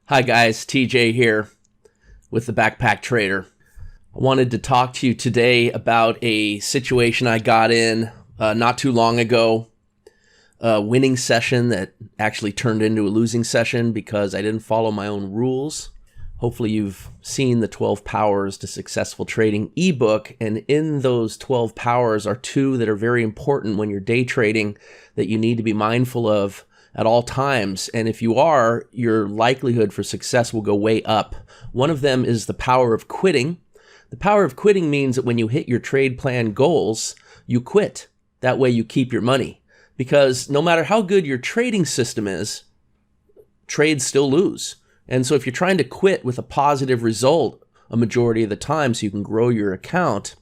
Hi guys, TJ here with the Backpack Trader. I wanted to talk to you today about a situation I got in not too long ago. A winning session that actually turned into a losing session because I didn't follow my own rules. Hopefully you've seen the 12 Powers to Successful Trading ebook, and in those 12 powers are two that are very important when you're day trading that you need to be mindful of at all times. And if you are, your likelihood for success will go way up. One of them is the power of quitting. The power of quitting means that when you hit your trade plan goals, you quit. That way you keep your money. Because no matter how good your trading system is, trades still lose. And so if you're trying to quit with a positive result a majority of the time so you can grow your account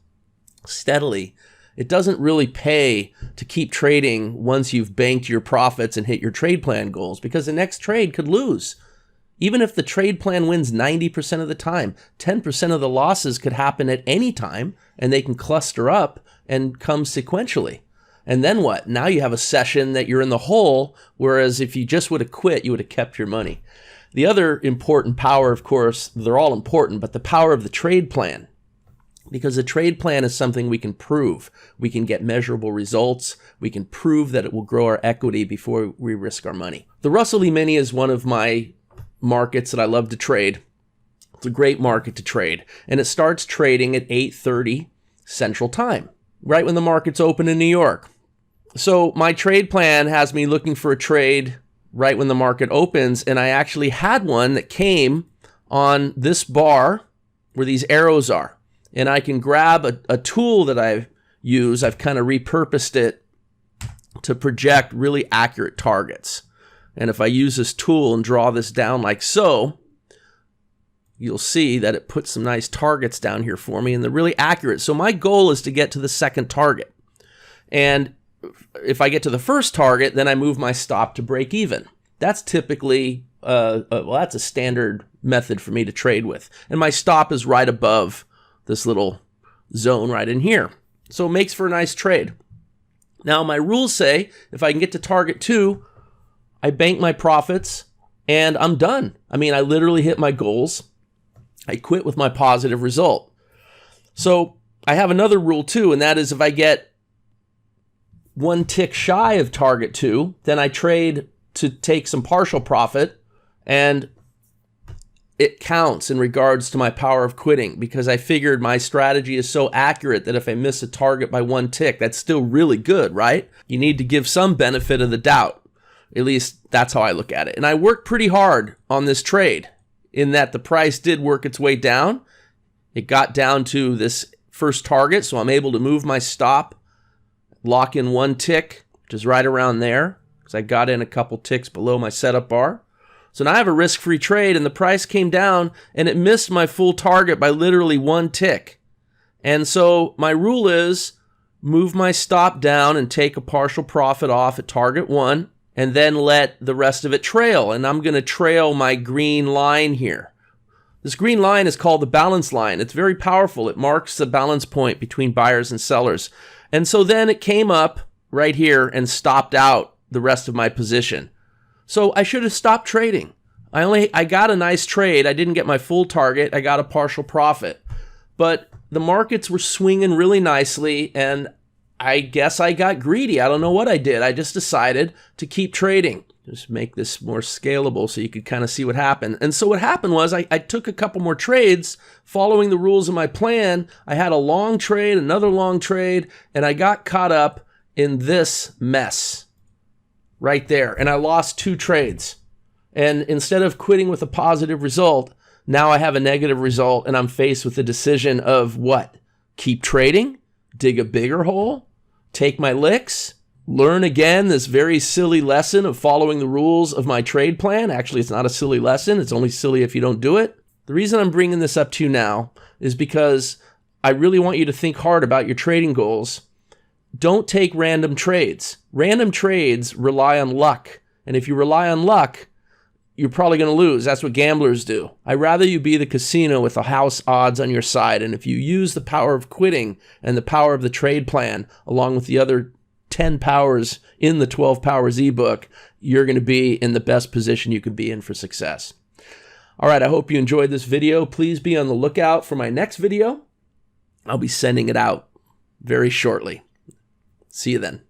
steadily, it doesn't really pay to keep trading once you've banked your profits and hit your trade plan goals, because the next trade could lose. Even if the trade plan wins 90% of the time, 10% of the losses could happen at any time, and they can cluster up and come sequentially. And then what? Now you have a session that you're in the hole, whereas if you just would have quit, you would have kept your money. The other important power, of course, they're all important, but the power of the trade plan. Because a trade plan is something we can prove. We can get measurable results. We can prove that it will grow our equity before we risk our money. The Russell E-mini is one of my markets that I love to trade. It's a great market to trade. And it starts trading at 8:30 Central Time, right when the market's open in New York. So my trade plan has me looking for a trade right when the market opens. And I actually had one that came on this bar where these arrows are. And I can grab a tool that I use. I've kind of repurposed it to project really accurate targets. And if I use this tool and draw this down like so, you'll see that it puts some nice targets down here for me, and they're really accurate. So my goal is to get to the second target. And if I get to the first target, then I move my stop to break even. That's typically, that's a standard method for me to trade with. And my stop is right above this little zone right in here. So it makes for a nice trade. Now my rules say if I can get to target 2, I bank my profits and I'm done. I mean, I literally hit my goals. I quit with my positive result. So I have another rule too, and that is if I get one tick shy of target 2, then I trade to take some partial profit, and it counts in regards to my power of quitting, because I figured my strategy is so accurate that if I miss a target by 1 tick, that's still really good, right? You need to give some benefit of the doubt. At least that's how I look at it. And I worked pretty hard on this trade in that the price did work its way down. It got down to this first target, so I'm able to move my stop, lock in 1 tick, which is right around there, because I got in a couple ticks below my setup bar. So now I have a risk-free trade, and the price came down, and it missed my full target by literally 1 tick. And so my rule is move my stop down and take a partial profit off at target 1, and then let the rest of it trail. And I'm going to trail my green line here. This green line is called the balance line. It's very powerful. It marks the balance point between buyers and sellers. And so then it came up right here and stopped out the rest of my position. So I should have stopped trading. I got a nice trade. I didn't get my full target. I got a partial profit. But the markets were swinging really nicely, and I guess I got greedy. I don't know what I did. I just decided to keep trading. Just make this more scalable so you could kind of see what happened. And so what happened was I took a couple more trades following the rules of my plan. I had a long trade, another long trade, and I got caught up in this mess right there. And I lost 2 trades. And instead of quitting with a positive result, now I have a negative result, and I'm faced with the decision of what? Keep trading? Dig a bigger hole? Take my licks? Learn again this very silly lesson of following the rules of my trade plan? Actually, it's not a silly lesson. It's only silly if you don't do it. The reason I'm bringing this up to you now is because I really want you to think hard about your trading goals. Don't take random trades. Random trades rely on luck. And if you rely on luck, you're probably going to lose. That's what gamblers do. I'd rather you be the casino with the house odds on your side. And if you use the power of quitting and the power of the trade plan, along with the other 10 powers in the 12 Powers ebook, you're going to be in the best position you could be in for success. All right, I hope you enjoyed this video. Please be on the lookout for my next video. I'll be sending it out very shortly. See you then.